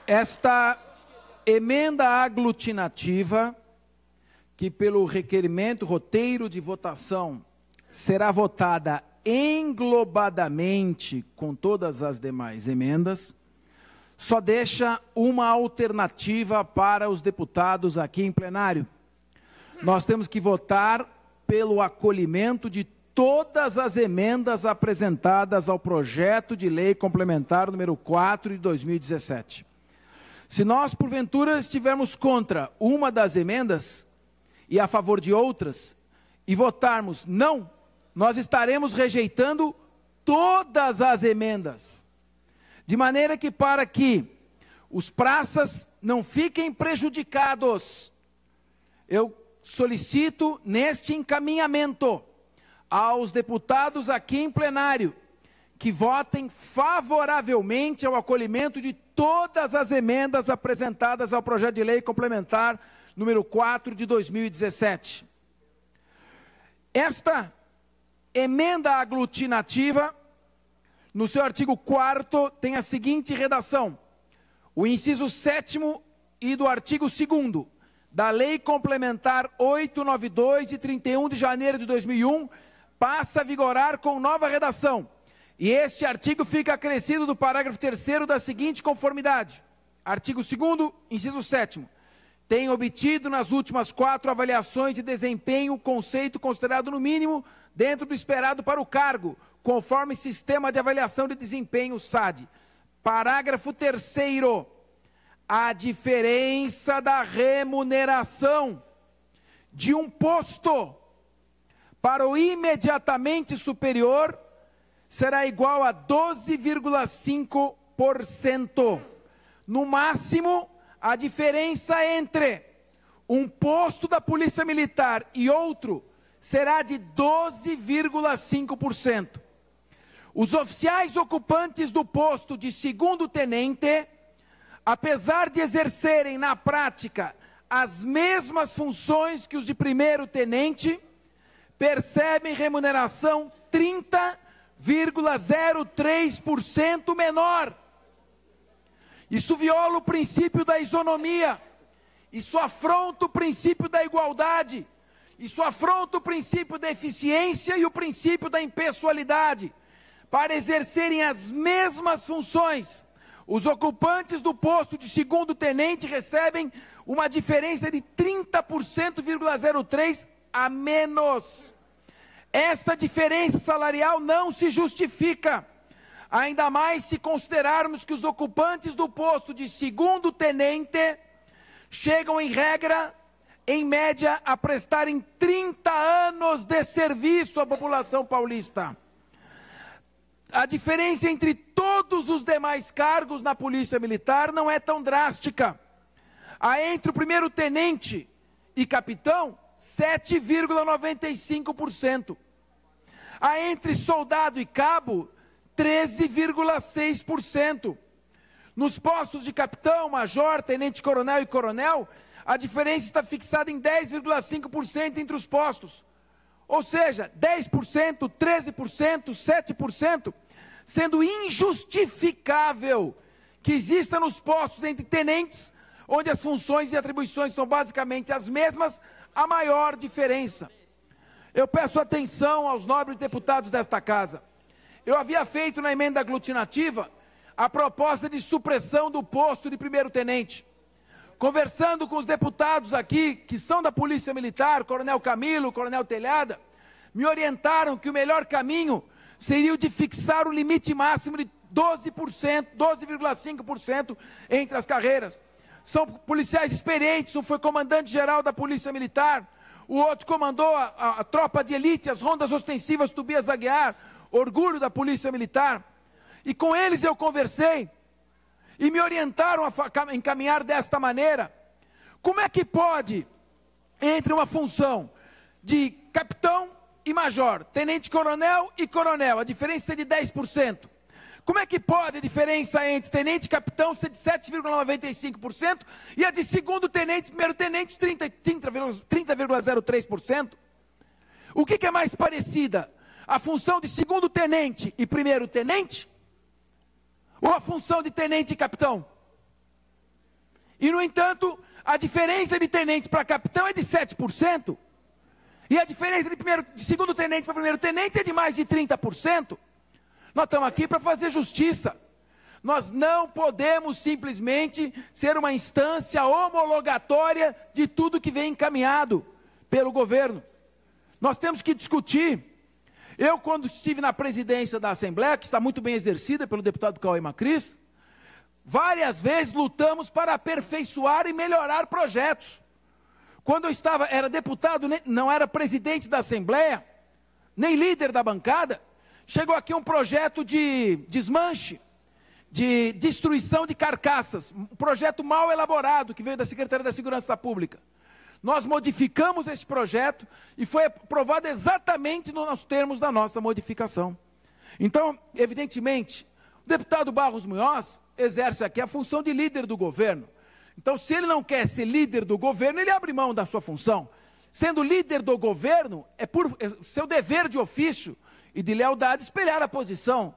Esta emenda aglutinativa, que pelo requerimento, roteiro de votação, será votada englobadamente com todas as demais emendas, só deixa uma alternativa para os deputados aqui em plenário. Nós temos que votar pelo acolhimento de todas as emendas apresentadas ao projeto de lei complementar número 4 de 2017. Se nós, porventura, estivermos contra uma das emendas e a favor de outras, e votarmos não, nós estaremos rejeitando todas as emendas. De maneira que, para que os praças não fiquem prejudicados, eu solicito neste encaminhamento aos deputados aqui em plenário que votem favoravelmente ao acolhimento de todas as emendas apresentadas ao projeto de lei complementar número 4 de 2017. Esta emenda aglutinativa, no seu artigo 4º, tem a seguinte redação: o inciso 7º e do artigo 2º da Lei Complementar 892, de 31 de janeiro de 2001, passa a vigorar com nova redação. E este artigo fica acrescido do parágrafo 3º da seguinte conformidade. Artigo 2º, inciso 7º. Tem obtido nas últimas 4 avaliações de desempenho o conceito considerado no mínimo dentro do esperado para o cargo, conforme Sistema de Avaliação de Desempenho, SAD. Parágrafo 3º. A diferença da remuneração de um posto para o imediatamente superior será igual a 12,5%. No máximo, a diferença entre um posto da Polícia Militar e outro será de 12,5%. Os oficiais ocupantes do posto de segundo tenente, apesar de exercerem na prática as mesmas funções que os de primeiro tenente, percebem remuneração 30,03% menor. Isso viola o princípio da isonomia, isso afronta o princípio da igualdade, isso afronta o princípio da eficiência e o princípio da impessoalidade. Para exercerem as mesmas funções, os ocupantes do posto de segundo tenente recebem uma diferença de 30,03% a menos. Esta diferença salarial não se justifica, ainda mais se considerarmos que os ocupantes do posto de segundo tenente chegam em regra, em média, a prestarem 30 anos de serviço à população paulista. A diferença entre todos os demais cargos na Polícia Militar não é tão drástica. Há entre o primeiro tenente e capitão, 7,95%. Há entre soldado e cabo, 13,6%. Nos postos de capitão, major, tenente-coronel e coronel, a diferença está fixada em 10,5% entre os postos. Ou seja, 10%, 13%, 7%, sendo injustificável que exista nos postos entre tenentes, onde as funções e atribuições são basicamente as mesmas, a maior diferença. Eu peço atenção aos nobres deputados desta casa. Eu havia feito na emenda aglutinativa a proposta de supressão do posto de primeiro tenente. Conversando com os deputados aqui, que são da Polícia Militar, Coronel Camilo, Coronel Telhada, me orientaram que o melhor caminho seria o de fixar o limite máximo de 12%, 12,5% entre as carreiras. São policiais experientes, um foi comandante-geral da Polícia Militar, o outro comandou a tropa de elite, as rondas ostensivas Tobias Aguiar, orgulho da Polícia Militar. E com eles eu conversei, e me orientaram a encaminhar desta maneira. Como é que pode, entre uma função de capitão e major, tenente-coronel e coronel, a diferença é de 10%? Como é que pode a diferença entre tenente e capitão ser de 7,95% e a de segundo tenente e primeiro tenente 30,03%? O que é mais parecida? A função de segundo tenente e primeiro tenente? Ou a função de tenente e capitão? E, no entanto, a diferença de tenente para capitão é de 7%. E a diferença de segundo tenente para primeiro tenente é de mais de 30%. Nós estamos aqui para fazer justiça. Nós não podemos simplesmente ser uma instância homologatória de tudo que vem encaminhado pelo governo. Nós temos que discutir. Eu, quando estive na presidência da Assembleia, que está muito bem exercida pelo deputado Cauê Macris, várias vezes lutamos para aperfeiçoar e melhorar projetos. Quando eu era deputado, não era presidente da Assembleia, nem líder da bancada, chegou aqui um projeto de desmanche, de destruição de carcaças, um projeto mal elaborado, que veio da Secretaria da Segurança Pública. Nós modificamos esse projeto e foi aprovado exatamente nos termos da nossa modificação. Então, evidentemente, o deputado Barros Munhoz exerce aqui a função de líder do governo. Então, se ele não quer ser líder do governo, ele abre mão da sua função. Sendo líder do governo, é seu dever de ofício e de lealdade espelhar a posição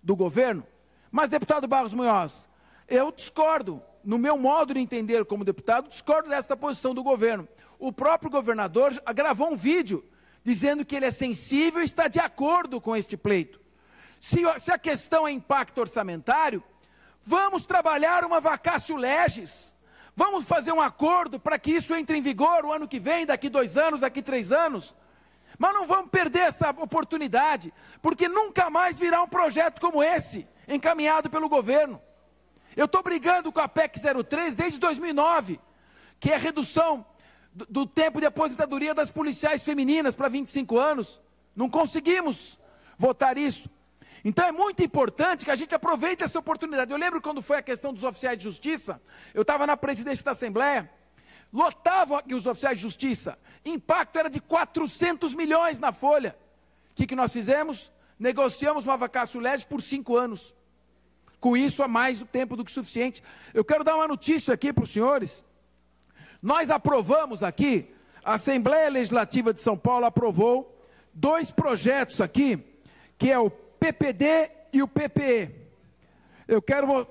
do governo. Mas, deputado Barros Munhoz, eu discordo, no meu modo de entender como deputado, discordo desta posição do governo. O próprio governador gravou um vídeo dizendo que ele é sensível e está de acordo com este pleito. Se a questão é impacto orçamentário, vamos trabalhar uma vacatio legis, vamos fazer um acordo para que isso entre em vigor o ano que vem, daqui 2 anos, daqui 3 anos. Mas não vamos perder essa oportunidade, porque nunca mais virá um projeto como esse, encaminhado pelo governo. Eu estou brigando com a PEC 03 desde 2009, que é a redução do tempo de aposentadoria das policiais femininas para 25 anos. Não conseguimos votar isso. Então é muito importante que a gente aproveite essa oportunidade. Eu lembro quando foi a questão dos oficiais de justiça, eu estava na presidência da Assembleia, lotavam aqui os oficiais de justiça, impacto era de 400 milhões na folha. O que nós fizemos? Negociamos uma vacatio legis por 5 anos. Com isso, há mais do tempo do que suficiente. Eu quero dar uma notícia aqui para os senhores. Nós aprovamos aqui, a Assembleia Legislativa de São Paulo aprovou 2 projetos aqui, que é o PPD e o PPE. Eu quero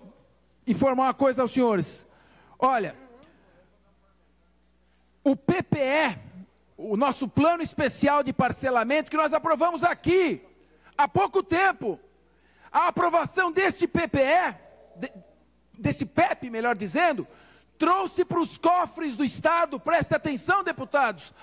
informar uma coisa aos senhores. Olha, o PPE, o nosso plano especial de parcelamento, que nós aprovamos aqui, há pouco tempo, a aprovação deste PPE, desse PEP, melhor dizendo, trouxe para os cofres do Estado, presta atenção, deputados,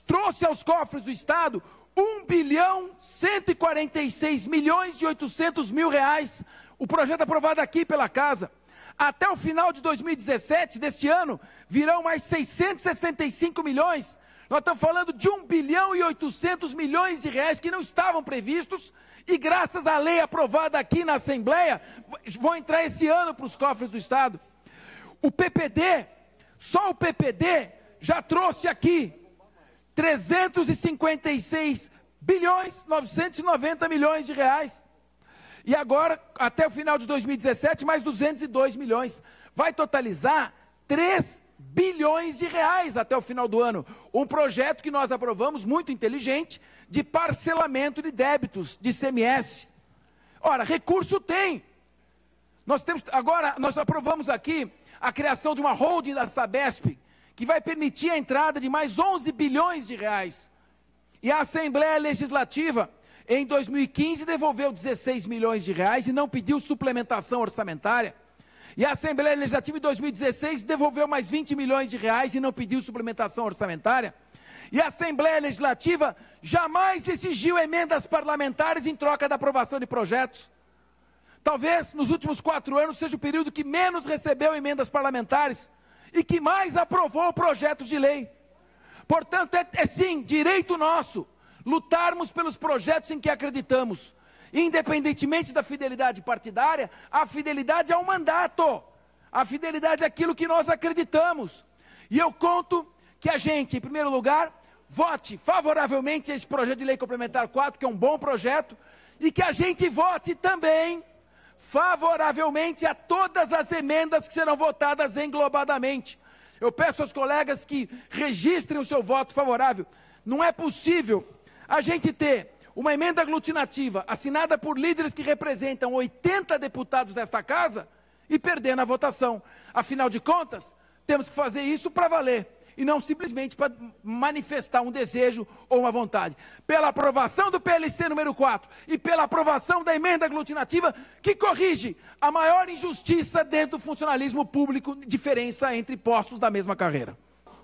trouxe aos cofres do Estado 1.146.800.000 reais, o projeto aprovado aqui pela Casa. Até o final de 2017, deste ano, virão mais 665 milhões. Nós estamos falando de 1.800.000.000 de reais que não estavam previstos e graças à lei aprovada aqui na Assembleia, vão entrar esse ano para os cofres do Estado. O PPD, só o PPD já trouxe aqui 356.990.000.000 de reais. E agora, até o final de 2017, mais 202 milhões. Vai totalizar 3 bilhões de reais até o final do ano. Um projeto que nós aprovamos, muito inteligente, de parcelamento de débitos de ICMS. Ora, recurso tem. Agora, nós aprovamos aqui a criação de uma holding da Sabesp, que vai permitir a entrada de mais 11 bilhões de reais. E a Assembleia Legislativa, em 2015, devolveu 16 milhões de reais e não pediu suplementação orçamentária. E a Assembleia Legislativa, em 2016, devolveu mais 20 milhões de reais e não pediu suplementação orçamentária. E a Assembleia Legislativa jamais exigiu emendas parlamentares em troca da aprovação de projetos. Talvez, nos últimos 4 anos, seja o período que menos recebeu emendas parlamentares e que mais aprovou projetos de lei. Portanto, é sim, direito nosso, lutarmos pelos projetos em que acreditamos. Independentemente da fidelidade partidária, a fidelidade ao mandato, a fidelidade àquilo que nós acreditamos. E eu conto que a gente, em primeiro lugar, vote favoravelmente a esse projeto de lei complementar 4, que é um bom projeto, e que a gente vote também favoravelmente a todas as emendas que serão votadas englobadamente. Eu peço aos colegas que registrem o seu voto favorável. Não é possível a gente ter uma emenda aglutinativa assinada por líderes que representam 80 deputados desta casa e perder na votação. Afinal de contas, temos que fazer isso para valer, e não simplesmente para manifestar um desejo ou uma vontade. Pela aprovação do PLC número 4 e pela aprovação da emenda aglutinativa, que corrige a maior injustiça dentro do funcionalismo público, diferença entre postos da mesma carreira.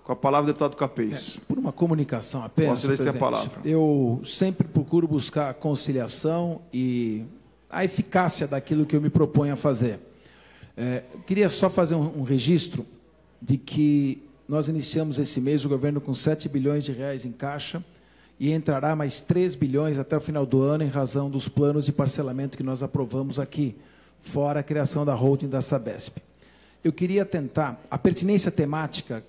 Com a palavra, o deputado Capês. Por uma comunicação apenas, Vossa Excelência tem a palavra. Eu sempre procuro buscar a conciliação e a eficácia daquilo que eu me proponho a fazer. Queria só fazer um registro de que nós iniciamos esse mês o governo com 7 bilhões de reais em caixa e entrará mais 3 bilhões até o final do ano em razão dos planos de parcelamento que nós aprovamos aqui, fora a criação da holding da Sabesp. Eu queria tentar, a pertinência temática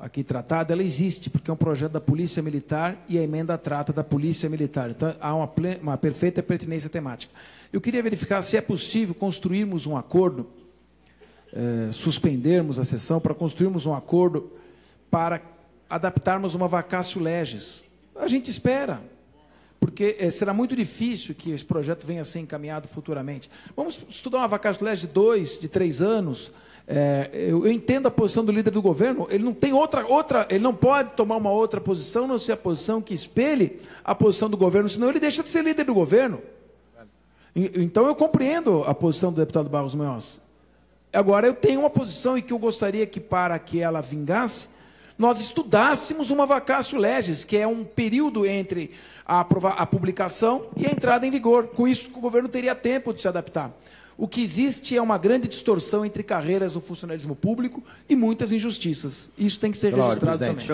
aqui tratada, ela existe, porque é um projeto da Polícia Militar e a emenda trata da Polícia Militar. Então, há uma perfeita pertinência temática. Eu queria verificar se é possível construirmos um acordo, suspendermos a sessão para construirmos um acordo para adaptarmos uma vacatio legis. A gente espera, porque será muito difícil que esse projeto venha a ser encaminhado futuramente. Vamos estudar uma vacatio legis de 2, de 3 anos. Eu entendo a posição do líder do governo, ele não tem ele não pode tomar uma outra posição, não ser a posição que espelhe a posição do governo, senão ele deixa de ser líder do governo. Então eu compreendo a posição do deputado Barros Munhoz. Agora, eu tenho uma posição em que eu gostaria que, para que ela vingasse, nós estudássemos uma vacatio legis, que é um período entre a publicação e a entrada em vigor. Com isso, o governo teria tempo de se adaptar. O que existe é uma grande distorção entre carreiras no funcionalismo público e muitas injustiças. Isso tem que ser registrado também.